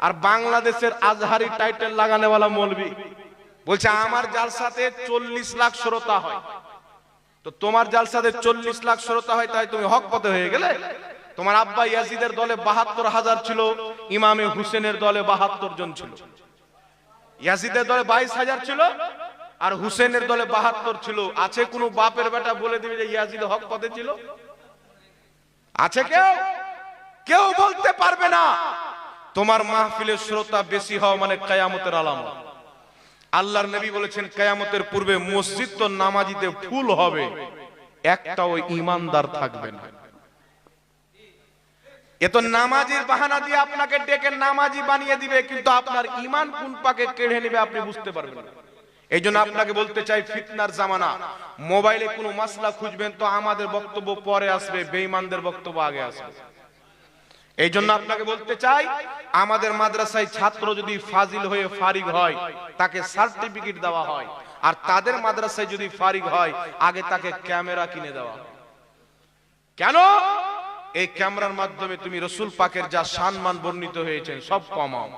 আর বাংলাদেশের আজহারি টাইটেল লাগানেওয়ালা মৌলবি বলছে আমার জালসাতে 40 লাখ শ্রোতা হয়। তো তোমার জালসাতে 40 লাখ শ্রোতা হয় তাই তুমি হক পথে হয়ে গেলে? তোমার আব্বা ইয়াজিদের দলে 72,000 ছিল, ইমামে হুসেনের দলে 72 জন ছিল। ইয়াজিদের দলে 22,000 ছিল আর হুসেনের দলে 72 ছিল। আছে কোন বাপের বেটা বলে দিবে যে ইয়াজিদ হক পথে ছিল? আছে কেউ? কেউ বলতে পারবে না। তোমার মাহফিলের শ্রোতা বেশি হওয়া মানে কিয়ামতের আলামত। আল্লাহর নবী বলেছেন কিয়ামতের পূর্বে মসজিদ তো নামাজিতে ফুল হবে, একটাও ঈমানদার থাকবে না। এ তো নামাজির বাহানা দিয়ে আপনাকে ডেকে নামাজি বানিয়ে দিবে, কিন্তু আপনার ঈমান কোন পাকে কেড়ে নেবে আপনি বুঝতে পারবেন না। এই জন্য আপনাকে বলতে চাই, ফিতনার জামানা। মোবাইলে কোনো মাসলা খুঁজবেন তো আমাদের বক্তব্য পরে আসবে, বেঈমানদের বক্তব্য আগে আসবে। এই জন্য আপনাকে বলতে চাই, আমাদের মাদ্রাসায় ছাত্র যদি ফাজিল হয়ে ফারিগ হয় তাকে সার্টিফিকেট দেওয়া হয়, আর তাদের মাদ্রাসায় যদি ফারিগ হয় আগে তাকে ক্যামেরা কিনে দেওয়া হয়। কেন? এই ক্যামেরার মাধ্যমে তুমি রাসূল পাকের যা সম্মান বর্ণিত হয়েছে সব কমাও।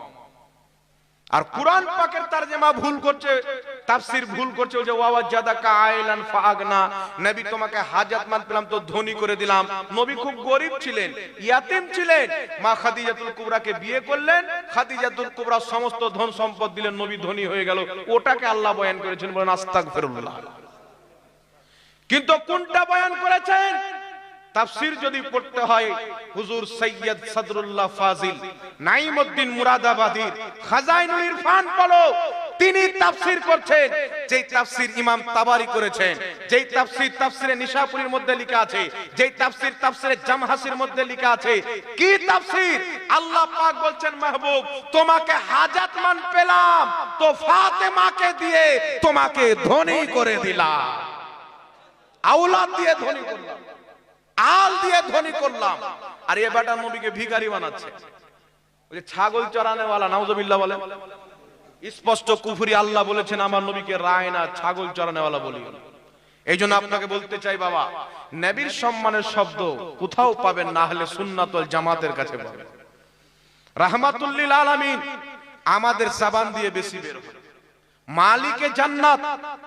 আর কুরআন পাকের তরজমা ভুল করছে, তাফসীর ভুল করছে। ওই যে ওয়াজাদাকা আইলান ফাগনা, নবী তোমাকে হাজাতমন্দ পেলাম তো ধনী করে দিলাম। নবী খুব গরীব ছিলেন, ইয়াতিম ছিলেন। মা খাদিজাতুল কুবরাকে বিয়ে করলেন, খাদিজাতুল কুবরা সমস্ত ধন সম্পদ দিলেন, নবী ধনী হয়ে গেল। ওটাকে আল্লাহ বয়ান করেছেন, বলেন আস্তাগফিরুল্লাহ। কিন্তু কোনটা বয়ান করেছেন? তাফসীর যদি পড়তে হয় হুজুর সৈয়দ সদরুল্লাহ ফাজিল নাইমউদ্দিন মুরাদাবাদীর খাজাইনুল ইরফান পড়ো, তিনি তাফসীর করছেন। যেই তাফসীর ইমাম তাবারি করেছেন, যেই তাফসীর তাফসীরে নিশাপুরীর মধ্যে লেখা আছে, যেই তাফসীর তাফসীরে জামহাসির মধ্যে লেখা আছে। কি তাফসীর? আল্লাহ পাক বলছেন, মাহবুব তোমাকে হাজাতমন্দ পেলাম তো ফাতেমাকে দিয়ে তোমাকে ধনী করে দিলাম, আওলাদ দিয়ে ধনী করলাম, আল দিয়ে ধনী করলাম। আর এ বেটা নবীকে ভিখারি বানাচ্ছে। ওই যে ছাগল চরানে ওয়ালা, নাউজুবিল্লাহ বলে, স্পষ্ট কুফরি। আল্লাহ বলেছেন আমার নবীকে রায় না, ছাগল চরানে ওয়ালা বলি। এইজন্য আপনাকে বলতে চাই বাবা, নবীর সম্মানের শব্দ কোথাও পাবেন না, হলে সুন্নাত ওয়াল জামাতের কাছে পাবেন। রাহমাতুল লিল আলামিন আমাদের জবান দিয়ে বেশি বের হয়, মালিকে জান্নাত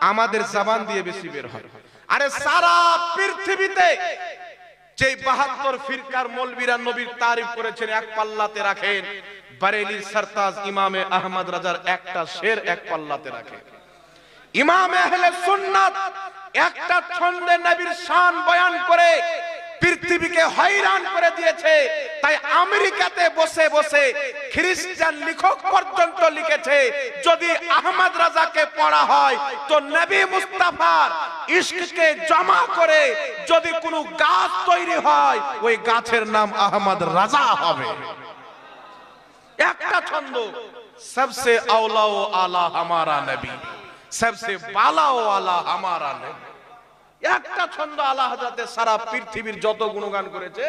আমাদের জবান দিয়ে বেশি বের হয়। আরে সারা পৃথিবীতে যে 72 ফিরকার মৌলবীরা নবীর তারিফ করেছেন এক পাল্লাতে রাখেন, বারেলির সরতাজ ইমামে আহমদ রাজার একটা শের এক পাল্লাতে রাখেন। ইমামে আহলে সুন্নাত একটা ছন্দে নবীর শান বয়ান করে পৃথিবীকে হয়রান করে দিয়েছে। তাই আমেরিকাতে বসে বসে খ্রিস্টান লেখক পর্যন্ত লিখেছে, যদি আহমদ রাজাকে পড়া হয় তো নবী মুস্তাফার ইশককে জমা করে যদি কোনো গাছ তৈরি হয় ওই গাছের নাম আহমদ রাজা হবে। একটা ছন্দ, সবসে আওলা ও আলা হামারা নবী, সবসে বালা ও আলা হামারা নবী। একটা ছন্দ আলা হযরতে সারা পৃথিবীর যত গুণগান করেছে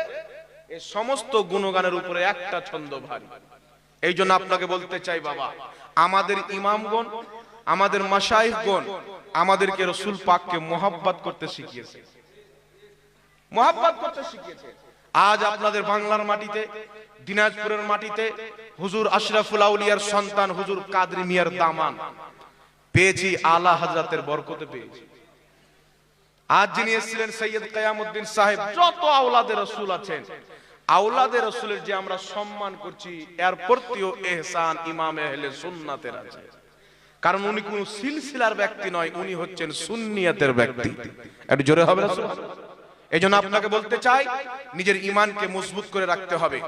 এই সমস্ত গুণগানের উপরে একটা ছন্দ ভারী। এই জন্য আপনাকে বলতে চাই বাবা, আমাদের ইমামগণ, আমাদের মাশায়েখগণ আমাদেরকে রাসূল পাককে মুহাব্বত করতে শিখিয়েছে, মুহাব্বত করতে শিখিয়েছে। আজ আপনাদের বাংলার মাটিতে, দিনাজপুরের মাটিতে হুজুর আশরাফুল আউলিয়ার সন্তান হুজুর কাদরি মিয়ার দামান পেয়েছি, আলা হযরতের বরকতে পেয়েছি। আজ যিনি এসেছিলেন সৈয়দ কিয়ামউদ্দিন সাহেব, যত আওলাদে রাসূল আছেন, আওলাদে রাসূলের যে আমরা সম্মান করছি এর প্রতিও ইহসান ইমামে আহলে সুন্নাতের আছে। কারণ উনি কোন সিলসিলার ব্যক্তি নয়, উনি হচ্ছেন সুন্নিয়তের ব্যক্তি। একটু জোরে হবে না সুবহানাল্লাহ? এইজন্য আপনাকে বলতে চাই, নিজের ঈমানকে মজবুত করে রাখতে হবে।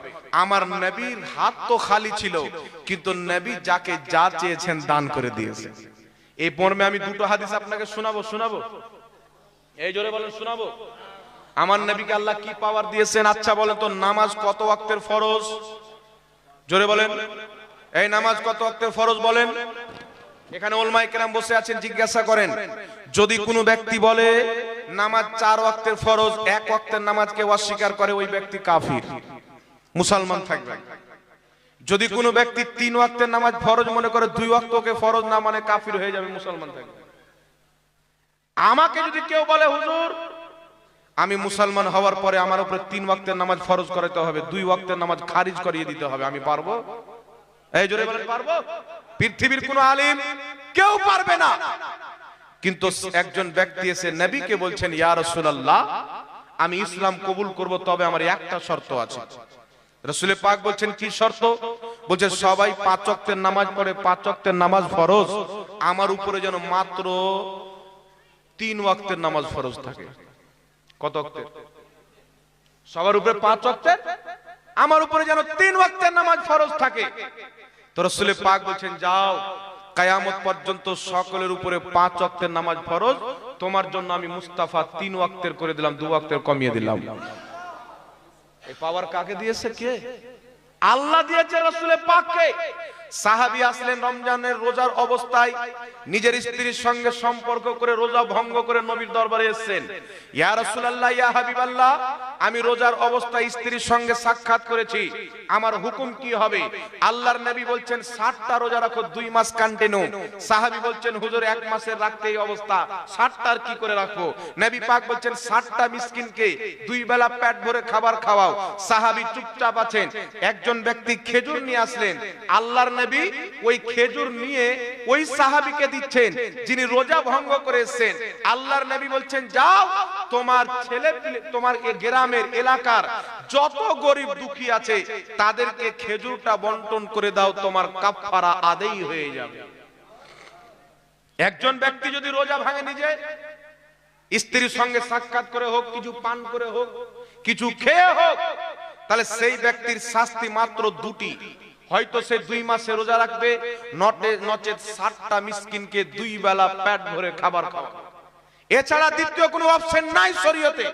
আমার নবীর হাত তো খালি ছিল, কিন্তু নবী যাকে যা চেয়েছেন দান করে দিয়েছেন। এই পর্বে আমি দুটো হাদিস আপনাকে শোনাবো। এই জোরে বলেন শোনাবো। আমার নবীকে আল্লাহ কি পাওয়ার দিয়েছেন? আচ্ছা বলেন তো, নামাজ কত ওয়াক্তের ফরজ? জোরে বলেন, এই নামাজ কত ওয়াক্তের ফরজ বলেন? এখানে উলামায়ে কেরাম বসে আছেন, জিজ্ঞাসা করেন, যদি কোনো ব্যক্তি বলে নামাজ 4 ওয়াক্তের ফরজ, 1 ওয়াক্তের নামাজকে অস্বীকার করে, ওই ব্যক্তি কাফির, মুসলমান থাকবে। যদি কোনো ব্যক্তি 3 ওয়াক্তের নামাজ ফরজ মনে করে, 2 ওয়াক্তকে ফরজ না মানে কাফির হয়ে যাবে, মুসলমান থাকবে। আমাকে যদি কেউ বলে হুজুর আমি মুসলমান হওয়ার পরে আমার উপরে 3 ওয়াক্তের নামাজ ফরজ করাতে হবে, 2 ওয়াক্তের নামাজ খারিজ করিয়ে দিতে হবে, আমি পারবো? এই জোরে বলেন পারবো? পৃথিবীর কোন আলিম কেউ পারবে না। কিন্তু একজন ব্যক্তি এসে নবীকে বলছেন, ইয়া রাসূলুল্লাহ, আমি ইসলাম কবুল করব, তবে আমার একটা শর্ত আছে। রাসূল পাক বলছেন, কি শর্ত? বলছে, সবাই 5 ওয়াক্তের নামাজ পড়ে, 5 ওয়াক্তের নামাজ ফরজ, আমার উপরে যেন মাত্র 3 ওয়াক্তের নামাজ ফরজ থাকে। কত ওয়াক্তের? সবার উপরে 5 ওয়াক্তের, আমার উপরে যেন 3 ওয়াক্তের নামাজ ফরজ থাকে। তো রাসূল পাক বলছেন, যাও, কিয়ামত পর্যন্ত সকলের উপরে 5 ওয়াক্তের নামাজ ফরজ, তোমার জন্য আমি মুস্তাফা 3 ওয়াক্তের করে দিলাম, 2 ওয়াক্তের কমিয়ে দিলাম। এই পাওয়ার কাকে দিয়েছে? কে? আল্লাহ দিয়েছে রাসূল পাককে। সাহাবী আসলেন রমজানের রোজার অবস্থায়, নিজের স্ত্রীর সঙ্গে সম্পর্ক করে রোজা ভঙ্গ করে নবীর দরবারে এসেছেন। ইয়া রাসূলুল্লাহ, ইয়া হাবিবাল্লাহ, আমি রোজার অবস্থায় স্ত্রীর সঙ্গে সাক্ষাৎ করেছি, আমার হুকুম কি হবে? আল্লাহর নবী বলছেন, 60টা রোজা রাখো 2 মাস কন্টিনিউ। সাহাবী বলছেন, হুজুর 1 মাসের রাখতে এই অবস্থা, 60টার কি করে রাখবো? নবী পাক বলছেন, 60টা মিসকিনকে 2 বেলা পেট ভরে খাবার খাওয়াও। সাহাবী চুপচাপ আছেন। একজন ব্যক্তি খেজুর নিয়ে আসলেন, আল্লাহর নবী ওই খেজুর নিয়ে ওই সাহাবীকে দিচ্ছেন যিনি রোজা ভঙ্গ করেছেন। আল্লাহর নবী বলছেন, যাও, তোমার ছেলে, তোমার এই গ্রামের এলাকার যত গরিব দুঃখী আছে তাদেরকে খেজুরটা বন্টন করে দাও, তোমার কাফারা আদায় হয়ে যাবে। একজন ব্যক্তি যদি রোজা ভাঙে, নিজে স্ত্রীর সঙ্গে সাক্ষাৎ করে হোক, কিছু পান করে হোক, কিছু খেয়ে হোক, তাহলে সেই ব্যক্তির শাস্তি মাত্র 2টি। হয়তো সে 2 মাসে রোজা রাখবে, নচেত 60টা মিসকিনকে 2 বেলা পেট ভরে খাবার খাওয়াবে। এছাড়া দ্বিতীয় কোনো অপশন নাই শরীয়তে।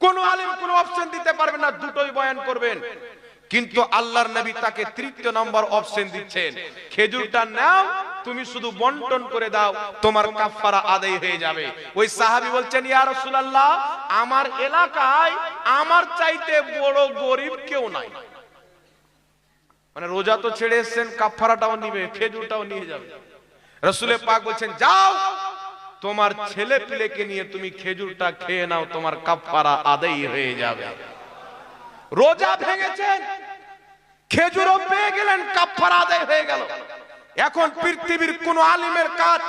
কোন আলেম কোন অপশন দিতে পারবে না, দুটোই বয়ান করবেন। কিন্তু আল্লাহর নবী তাকে 3য় নম্বর অপশন দিচ্ছেন, খেজুরটা নাও, তুমি শুধু বন্টন করে দাও, তোমার কাফারা আদায় হয়ে যাবে। ওই সাহাবী বলছেন, ইয়া রাসূলুল্লাহ, আমার এলাকায় আমার চাইতে বড় গরিব কেউ নাই। মানে রোজা তো ছেড়ে এসেছেন, কাফারাটাও নিবে, খেজুরটাও নিয়ে যাবে। রাসূল পাক বলছেন, যাও, তোমার ছেলে পিলেকে নিয়ে তুমি খেজুরটা খেয়ে নাও, তোমার কাফারা আদায় হয়ে যাবে। রোজা ভেঙেছেন, খেজুরও পেয়ে গেলেন, কাফারা আদায় হয়ে গেল। এখন পৃথিবীর কোন আলিমের কাজ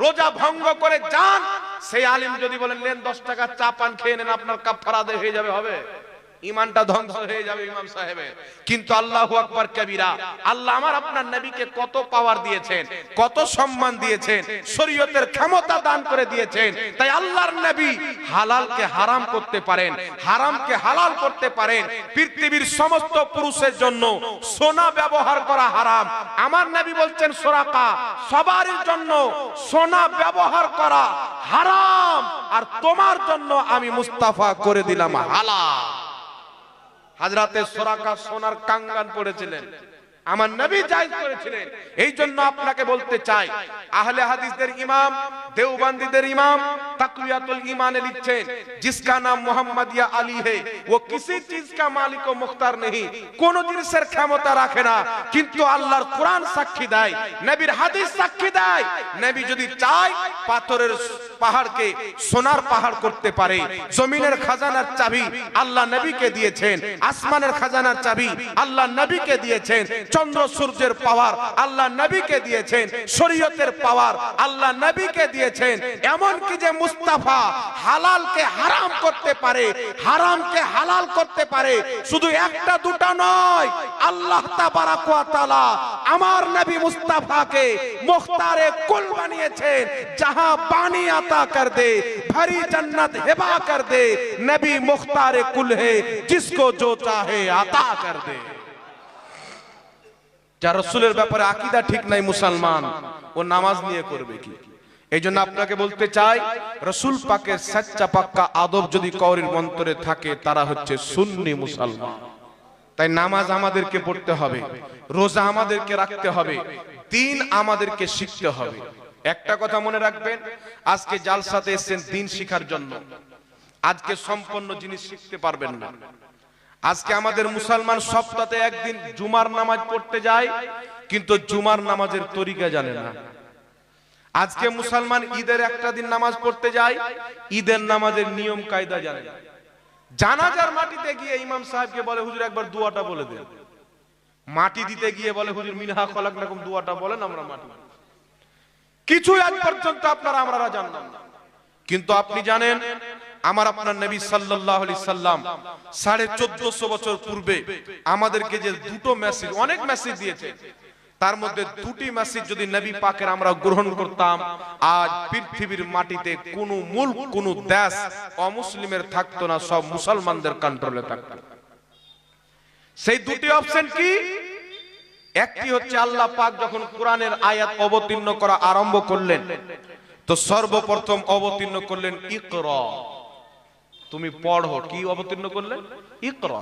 রোজা ভঙ্গ করে যান, সেই আলিম যদি বলেন, নেন 10 টাকা চা পান খেয়ে নেন, আপনার কাফারা আদায় হয়ে যাবে, হবে? ইমানটা ধ্বংস হয়ে যাবে ইমাম সাহেবের। কিন্তু আল্লাহু আকবার কবিরা, আল্লাহ আমার আপনার নবীকে কত পাওয়ার দিয়েছেন, কত সম্মান দিয়েছেন, শরীয়তের ক্ষমতা দান করে দিয়েছেন। তাই আল্লাহর নবী হালালকে হারাম করতে পারেন, হারামকে হালাল করতে পারেন। পৃথিবীর সমস্ত পুরুষের জন্য সোনা ব্যবহার করা হারাম। আমার নবী বলছেন, সুরাকা, সবার জন্য সোনা ব্যবহার করা হারাম, আর তোমার জন্য আমি মুস্তাফা করে দিলাম হালাল। হযরতে সুরাকা সোনার কাঙ্গান পড়েছিলেন, আমার নবী জায়েজ করেছিলেন। এই জন্য আপনাকে বলতে চাই, আহলে হাদিসদের ইমাম, দেওবন্দীদের ইমাম তাকওয়াতুল ঈমানে লিখছেন, जिसका नाम मोहम्मद या अली है वो किसी चीज का मालिक व मुख्तार नहीं। কোন জিনিসের ক্ষমতা রাখে না, কিন্তু আল্লাহর কোরআন সাক্ষী দেয়, নবীর হাদিস সাক্ষী দেয়, নবী যদি চায় পাথরের পাহাড়কে সোনার পাহাড় করতে পারে। জমিনের খাজানার চাবি আল্লাহ নবীকে দিয়েছেন, আসমানের খাজানার চাবি আল্লাহ নবীকে দিয়েছেন, চন্দ্র সূর্যের পাওয়ার আল্লাহ নবীকে দিয়েছেন, শরীয়তের পাওয়ার আল্লাহ নবীকে দিয়েছেন। এমন কি যে মুস্তাফা হালালকে হারাম করতে পারে, হারামকে হালাল করতে পারে। শুধু একটা দুটা নয়, আল্লাহ তাবারাক ওয়া তাআলা আমার নবী মুস্তাফাকে মুখতারে কুল বানিয়েছেন। जहां पानी आता कर दे, भरी जन्नत हिबा कर दे, नबी मुख्तारे कुल है, जिसको जो चाहे आता कर दे। যার রাসূলের ব্যাপারে আকীদা ঠিক নাই মুসলমান, ও নামাজ নিয়ে করবে কি? এইজন্য আপনাকে বলতে চাই, রাসূল পাকের সচ্চা পাক্কা আদব যদি কাউরির অন্তরে থাকে, তারা হচ্ছে সুন্নি মুসলমান। তাই নামাজ আমাদেরকে পড়তে হবে, রোজা আমাদেরকে রাখতে হবে, দ্বীন আমাদেরকে শিখতে হবে। একটা কথা মনে রাখবেন, আজকে জালসাতে এসেছেন দ্বীন শিখার জন্য, আজকে সম্পূর্ণ জিনিস শিখতে পারবেন না। আজকে আমাদের মুসলমান সপ্তাহে একদিন জুমার নামাজ পড়তে যায়, কিন্তু জুমার নামাজের তরিকা জানে না। আজকে মুসলমান ঈদের একটা দিন নামাজ পড়তে যায়, ঈদের নামাজের নিয়ম কায়দা জানে না। জানাজার মাটিতে গিয়ে ইমাম সাহেবকে বলে, হুজুর একবার দোয়াটা বলে দেন। মাটি দিতে গিয়ে বলে হুজুর মিনহা খলাকনাকুম দুয়াটা বলেন, আমরা মাটি কিছু আজ পর্যন্ত আপনারা আমরা জানলাম না। কিন্তু আপনি জানেন আমার আপনার নবী সাল্লাল্লাহু আলাইহি সাল্লাম 1450 বছর পূর্বে আমাদেরকে যে দুটো মেসেজ, অনেক মেসেজ দিয়েছে, তার মধ্যে দুটি মেসেজ যদি নবী পাকের আমরা গ্রহণ করতাম, আজ পৃথিবীর মাটিতে কোনো মুলক, কোনো দেশ অমুসলিমের থাকতো না, সব মুসলমানদের কন্ট্রোলে থাকতো। সেই দুটি অপশন কি? একটি হচ্ছে আল্লাহ পাক যখন কোরআনের আয়াত অবতীর্ণ করা আরম্ভ করলেন, তো সর্বপ্রথম অবতীর্ণ করলেন ইকরা, তুমি পড়ো। কি অবতীর্ণ করলেন? ইকরা।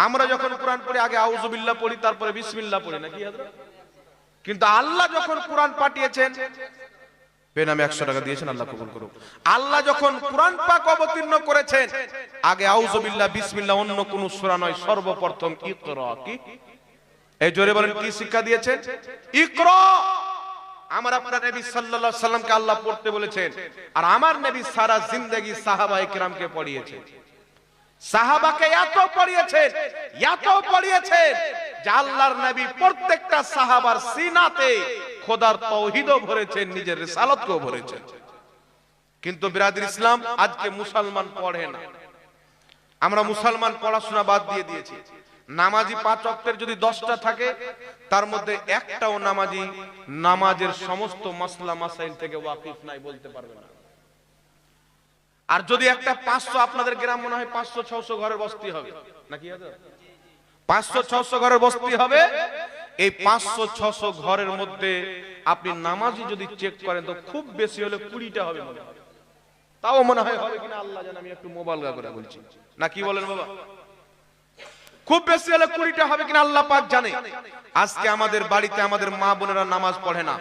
আমরা যখন কোরআন পড়ি আগে আউযু বিল্লাহ পড়ি, তারপরে বিসমিল্লাহ পড়ি, নাকি? কিন্তু আল্লাহ যখন কোরআন পাঠিয়েছেন, বেনামে 100 টাকা দিয়েছেন, আল্লাহ কবুল করুক। আল্লাহ যখন কোরআন পাক অবতীর্ণ করেছেন, আগে আউযু বিল্লাহ বিসমিল্লাহ, অন্য কোন সূরা নয়, সর্বপ্রথম ইকরা। কি? এই জোরে বলেন, কি শিক্ষা দিয়েছেন? ইকরা। আমার আপনার নবী সাল্লাল্লাহু আলাইহি সাল্লামকে আল্লাহ পড়তে বলেছেন, আর আমার নবী সারা জিন্দেগি সাহাবায়ে কেরামকে পড়িয়েছেন। সাহাবাকে এত পড়িয়েছেন যে আল্লাহর নবী প্রত্যেকটা সাহাবার সিনাতে খোদার তাওহীদও ভরেছেন, নিজের রিসালাতকেও ভরেছেন। কিন্তু বিরাদর ইসলাম, আজকে মুসলমান পড়ে না। আমরা মুসলমান পড়াশোনা বাদ দিয়ে দিয়েছি। নামাজি 5 ওয়াক্তের যদি 10টা থাকে, তার মধ্যে একটাও নামাজি নামাজের সমস্ত মাসলা মাসাইল থেকে ওয়াকিফ নাই, বলতে পারবে না। আর যদি একটা 500, আপনাদের গ্রাম মনে হয় 500-600 ঘরের বস্তি হবে, নাকি? 500-600 ঘরের বস্তি হবে। এই 500-600 ঘরের মধ্যে আপনি নামাজি যদি চেক করেন, তো খুব বেশি হলে 20টা হবে মনে হয়। তাও মনে হয় হবে কিনা আল্লাহ জানে, আমি একটু মোবাইলগা করে বলছি, না কি বলেন বাবা? খুব বেশি হলে 20টা হবে কিনা আল্লাহ পাক জানে। আজকে আমাদের বাড়িতে আমাদের মা বোনেরা নামাজ পড়ে না,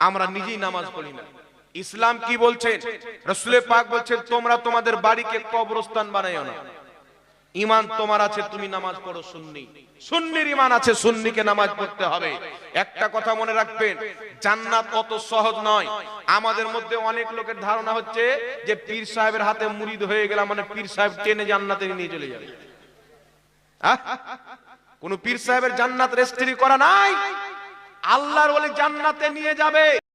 আমরা নিজেই নামাজ পড়ি না। ইসলাম কি বলছে? রাসূল পাক বলছেন, তোমরা তোমাদের বাড়িকে কবরস্থান বানাইও না। ঈমান তোমার আছে, তুমি নামাজ পড়ো। সুন্নির ঈমান আছে, সুন্নিকে নামাজ পড়তে হবে। একটা কথা মনে রাখবেন, জান্নাত অত সহজ নয়। আমাদের মধ্যে অনেক লোকের ধারণা হচ্ছে যে পীর সাহেবের হাতে মুরিদ হয়ে গেলাম মানে পীর সাহেব টেনে জান্নাতে নিয়ে চলে যাবে। কোন পীর সাহেবের জান্নাত রেজিস্ট্রি করা নাই। আল্লাহর ওলি জান্নাতে নিয়ে যাবে।